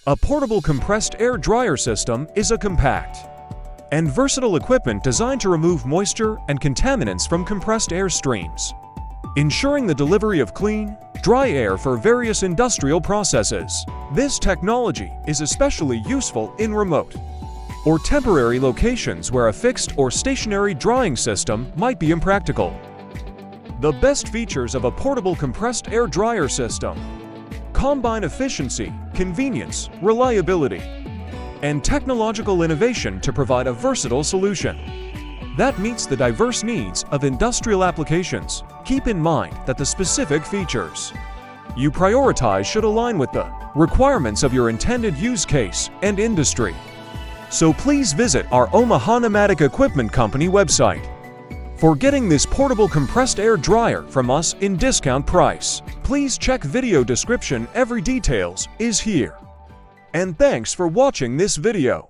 A portable compressed air dryer system is a compact and versatile equipment designed to remove moisture and contaminants from compressed air streams, ensuring the delivery of clean, dry air for various industrial processes. This technology is especially useful in remote or temporary locations where a fixed or stationary drying system might be impractical. The best features of a portable compressed air dryer system combine efficiency, convenience, reliability, and technological innovation to provide a versatile solution that meets the diverse needs of industrial applications. Keep in mind that the specific features you prioritize should align with the requirements of your intended use case and industry. So please visit our Omaha Pneumatic Equipment Company website for getting this portable compressed air dryer from us in discount price. Please check video description, every details is here. And thanks for watching this video.